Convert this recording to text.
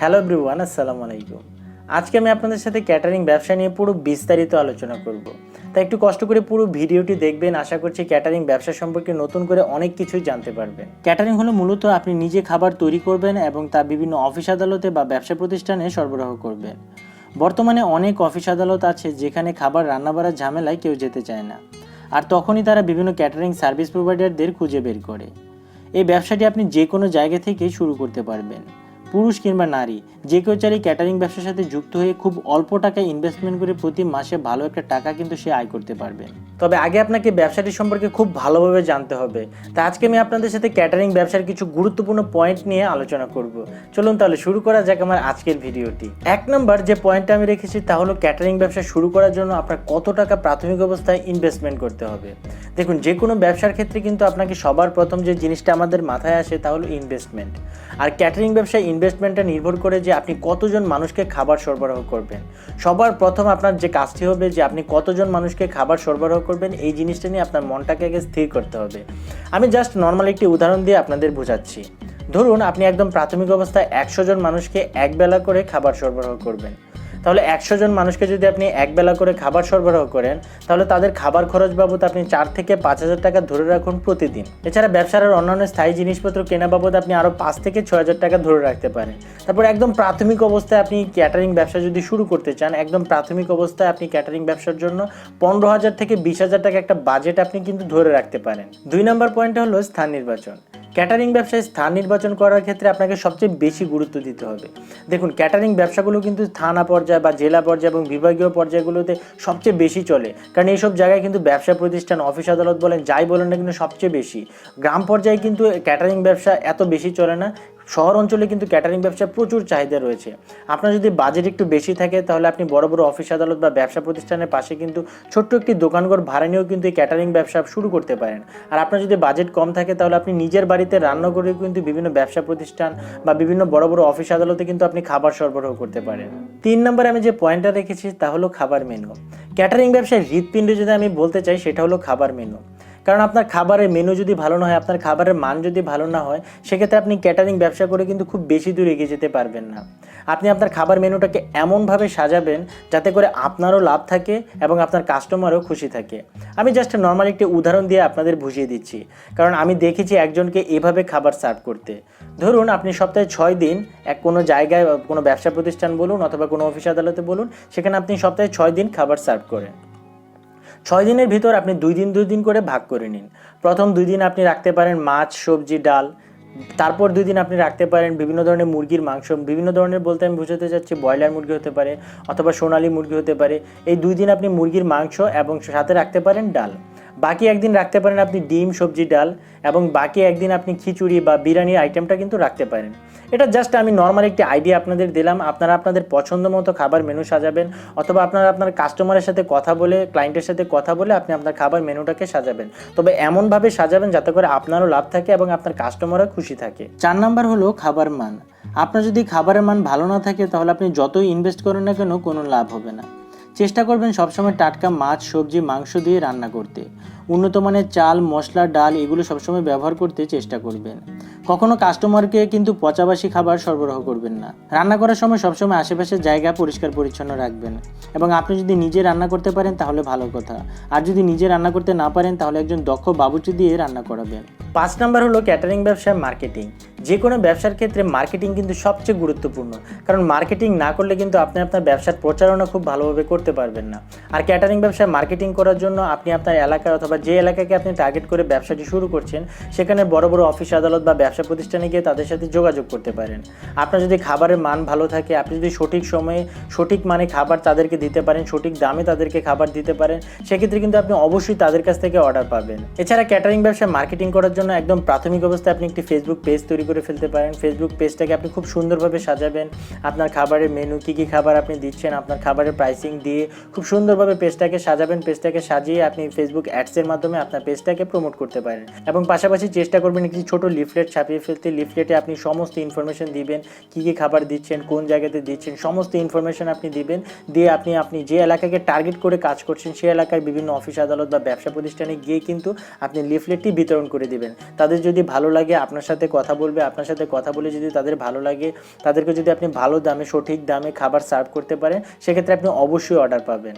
Hello everyone, আসসালামু আলাইকুম। আজকে আমি আপনাদের সাথে ক্যাটারিং ব্যবসা নিয়ে পুরো বিস্তারিত আলোচনা করব। তাই একটু কষ্ট করে পুরো ভিডিওটি দেখবেন। আশা করছি ক্যাটারিং ব্যবসা সম্পর্কে নতুন করে অনেক কিছুই জানতে পারবেন। ক্যাটারিং হলো মূলত আপনি নিজে খাবার তৈরি করবেন এবং তা বিভিন্ন অফিস আদালতে বা ব্যবসা প্রতিষ্ঠানে সরবরাহ করবেন। বর্তমানে অনেক অফিস আদালত আছে যেখানে খাবার রান্না বাড়ার ঝামেলায় কেউ যেতে চায় না, আর তখনই তারা বিভিন্ন ক্যাটারিং সার্ভিস প্রোভাইডারদের খুঁজে বের করে। এই ব্যবসাটি আপনি যে কোনো জায়গা থেকে শুরু করতে পারবেন। পুরুষ কিংবা নারী যে কেউ চাইলে ক্যাটারিং ব্যবসার সাথে যুক্ত হয়ে খুব অল্প টাকায় ইনভেস্টমেন্ট করে প্রতি মাসে ভালো একটা টাকা কিন্তু সে আয় করতে পারবে। তবে আগে আপনাকে ব্যবসাটি সম্পর্কে খুব ভালোভাবে জানতে হবে। তাই আজকে আমি আপনাদের সাথে ক্যাটারিং ব্যবসার কিছু গুরুত্বপূর্ণ পয়েন্ট নিয়ে আলোচনা করব। চলুন তাহলে শুরু করা যাক আমার আজকের ভিডিওটি। 1 নম্বর যে পয়েন্টটা আমি রেখেছি তা হলো ক্যাটারিং ব্যবসা শুরু করার জন্য আপনার কত টাকা প্রাথমিক অবস্থায় ইনভেস্টমেন্ট করতে হবে। দেখুন, যে কোনো ব্যবসার ক্ষেত্রে কিন্তু আপনাকে সবার প্রথম যে জিনিসটা আমাদের মাথায় আসে তা হলো ইনভেস্টমেন্ট। আর ক্যাটারিং ব্যবসায় ইনভেস্টমেন্টটা নির্ভর করে যে আপনি কতজন মানুষকে খাবার সরবরাহ করবেন। সবার প্রথম আপনার যে কাজটি হবে যে আপনি কতজন মানুষকে খাবার সরবরাহ করবেন, এই জিনিসটা নিয়ে আপনার মনটাকে আগে স্থির করতে হবে। আমি জাস্ট নর্মাল একটি উদাহরণ দিয়ে আপনাদের বোঝাচ্ছি। ধরুন আপনি একদম প্রাথমিক অবস্থায় 100 জন মানুষকে একবেলা করে খাবার সরবরাহ করবেন। তাহলে 100 জন মানুষকে যদি আপনি একবেলা করে খাবার সরবরাহ করেন, তাহলে তাদের খাবার খরচ বাবদ আপনি 4 থেকে 5,000 টাকা ধরে রাখুন প্রতিদিন। এছাড়া ব্যবসার আর অন্যান্য স্থায়ী জিনিসপত্র কেনা বাবদ আপনি আরও 5 থেকে 6,000 টাকা ধরে রাখতে পারেন। তারপর একদম প্রাথমিক অবস্থায় আপনি ক্যাটারিং ব্যবসা যদি শুরু করতে চান, একদম প্রাথমিক অবস্থায় আপনি ক্যাটারিং ব্যবসার জন্য 15,000 থেকে 20,000 টাকা একটা বাজেট আপনি কিন্তু ধরে রাখতে পারেন। 2 নম্বর পয়েন্টটা হলো স্থান নির্বাচন। ক্যাটারিং ব্যবসায় স্থান নির্বাচন করার ক্ষেত্রে আপনাকে সবচেয়ে বেশি গুরুত্ব দিতে হবে। দেখুন, ক্যাটারিং ব্যবসাগুলো কিন্তু থানা পর্যায়ে বা জেলা পর্যায়ে এবং বিভাগীয় পর্যায়গুলোতে সবচেয়ে বেশি চলে, কারণ এইসব জায়গায় কিন্তু ব্যবসা প্রতিষ্ঠান, অফিস আদালত বলেন, যাই বলেন না কিন্তু সবচেয়ে বেশি। গ্রাম পর্যায়ে কিন্তু ক্যাটারিং ব্যবসা এত বেশি চলে না। শহর অঞ্চলে কিন্তু ক্যাটারিং ব্যবসা প্রচুর চাহিদা রয়েছে। আপনার যদি বাজেট একটু বেশি থাকে তাহলে আপনি বড় বড় অফিস আদালত বা ব্যবসা প্রতিষ্ঠানের পাশে কিন্তু ছোট্ট একটি দোকানঘর ভাড়া নিয়েও কিন্তু এই ক্যাটারিং ব্যবসা শুরু করতে পারেন। আর আপনার যদি বাজেট কম থাকে তাহলে আপনি নিজের বাড়িতে রান্না করে কিন্তু বিভিন্ন ব্যবসা প্রতিষ্ঠান বা বিভিন্ন বড় বড় অফিস আদালতে কিন্তু আপনি খাবার সরবরাহ করতে পারেন। 3 নম্বরে আমি যে পয়েন্টটা রেখেছি তা হলো খাবার মেনু। ক্যাটারিং ব্যবসায় হৃৎপিণ্ড যদি আমি বলতে চাই সেটা হলো খাবার মেনু। কারণ আপনার খাবারের মেনু যদি ভালো না হয়, আপনার খাবারের মান যদি ভালো না হয়, সেক্ষেত্রে আপনি ক্যাটারিং ব্যবসা করে কিন্তু খুব বেশি দূর এগিয়ে যেতে পারবেন না। আপনি আপনার খাবার মেনুটাকে এমনভাবে সাজাবেন যাতে করে আপনারও লাভ থাকে এবং আপনার কাস্টমারও খুশি থাকে। আমি জাস্ট নর্মাল একটি উদাহরণ দিয়ে আপনাদের বুঝিয়ে দিচ্ছি, কারণ আমি দেখেছি একজনকে এভাবে খাবার সার্ভ করতে। ধরুন আপনি সপ্তাহে 6 দিন কোনো জায়গায়, কোনো ব্যবসা প্রতিষ্ঠান বলুন অথবা কোনো অফিস আদালতে বলুন, সেখানে আপনি সপ্তাহে 6 দিন খাবার সার্ভ করেন। 6 দিনের ভিতর আপনি 2 দিন 2 দিন করে ভাগ করে নিন। প্রথম 2 দিন আপনি রাখতে পারেন মাছ, সবজি, ডাল। তারপর 2 দিন আপনি রাখতে পারেন বিভিন্ন ধরনের মুরগির মাংস। বিভিন্ন ধরনের বলতে আমি বোঝাতে চাচ্ছি ব্রয়লার মুরগি হতে পারে অথবা সোনালী মুরগি হতে পারে। এই 2 দিন আপনি মুরগির মাংস এবং সাথে রাখতে পারেন ডাল। বাকি একদিন রাখতে পারেন আপনি ডিম, সবজি, ডাল, এবং বাকি একদিন আপনি খিচুড়ি বা বিরিয়ানির আইটেমটা কিন্তু রাখতে পারেন। এটা জাস্ট আমি নর্মাল একটি আইডিয়া আপনাদের দিলাম। আপনারা আপনাদের পছন্দ মতো খাবার মেনু সাজাবেন অথবা আপনারা আপনার কাস্টমারের সাথে কথা বলে, ক্লায়েন্টের সাথে কথা বলে আপনি আপনার খাবার মেনুটাকে সাজাবেন। তবে এমনভাবে সাজাবেন যাতে করে আপনারও লাভ থাকে এবং আপনার কাস্টমারও খুশি থাকে। 4 নাম্বার হলো খাবার মান। আপনার যদি খাবারের মান ভালো না থাকে তাহলে আপনি যতই ইনভেস্ট করেন না কেন কোনো লাভ হবে না। চেষ্টা করবেন সবসময় টাটকা মাছ, সবজি, মাংস দিয়ে রান্না করতে। উন্নত মানের চাল, মশলা, ডাল এগুলো সবসময় ব্যবহার করতে চেষ্টা করবেন। কখনো কাস্টমারকে কিন্তু পচাবাসি খাবার সরবরাহ করবেন না। রান্না করার সময় সবসময় আশেপাশের জায়গা পরিষ্কার পরিচ্ছন্ন রাখবেন। এবং আপনি যদি নিজে রান্না করতে পারেন তাহলে ভালো কথা, আর যদি নিজে রান্না করতে না পারেন তাহলে একজন দক্ষ বাবুর্চি দিয়ে রান্না করাবেন। 5 নাম্বার হলো ক্যাটারিং ব্যবসায় মার্কেটিং। যে কোনো ব্যবসার ক্ষেত্রে মার্কেটিং কিন্তু সবচেয়ে গুরুত্বপূর্ণ, কারণ মার্কেটিং না করলে কিন্তু আপনি আপনার ব্যবসার প্রচারণা খুব ভালোভাবে করতে পারবেন না। আর ক্যাটারিং ব্যবসায় মার্কেটিং করার জন্য আপনি আপনার এলাকায় অথবা যে এলাকাকে আপনি টার্গেট করে ব্যবসাটি শুরু করছেন সেখানে বড় বড় অফিস আদালত বা ব্যবসা প্রতিষ্ঠানে গিয়ে তাদের সাথে যোগাযোগ করতে পারেন। আপনার যদি খাবারের মান ভালো থাকে, আপনি যদি সঠিক সময়ে সঠিক মানে খাবার তাদেরকে দিতে পারেন, সঠিক দামে তাদেরকে খাবার দিতে পারেন, সেক্ষেত্রে কিন্তু আপনি অবশ্যই তাদের কাছ থেকে অর্ডার পাবেন। এছাড়া ক্যাটারিং ব্যবসায় মার্কেটিং করার জন্য একদম প্রাথমিক অবস্থায় আপনি একটি ফেসবুক পেজ তৈরি করে ফেলতে পারেন। ফেসবুক পেজটাকে আপনি খুব সুন্দরভাবে সাজাবেন। আপনার খাবারের মেনু, কী কী খাবার আপনি দিচ্ছেন, আপনার খাবারের প্রাইসিং দিয়ে খুব সুন্দরভাবে পেজটাকে সাজাবেন। পেজটাকে সাজিয়ে আপনি ফেসবুক অ্যাডসের মাধ্যমে আপনার পেজটাকে প্রমোট করতে পারেন। এবং পাশাপাশি চেষ্টা করবেন একটি ছোট লিফলেট ছাপিয়ে ফেলতে। লিফলেটে আপনি সমস্ত ইনফরমেশন দিবেন, কী কী খাবার দিচ্ছেন, কোন জায়গাতে দিচ্ছেন, সমস্ত ইনফরমেশন আপনি দিবেন। দিয়ে আপনি যে এলাকাকে টার্গেট করে কাজ করছেন সেই এলাকার বিভিন্ন অফিস আদালত বা ব্যবসা প্রতিষ্ঠানে গিয়ে কিন্তু আপনি লিফলেটটি বিতরণ করে দিবেন। তাদের যদি ভালো লাগে আপনার সাথে কথা বলবে, আপনার সাথে কথা বলে যদি তাদের ভালো লাগে, তাদেরকে যদি আপনি ভালো দামে সঠিক দামে খাবার সার্ভ করতে পারেন, সেক্ষেত্রে আপনি অবশ্যই অর্ডার পাবেন।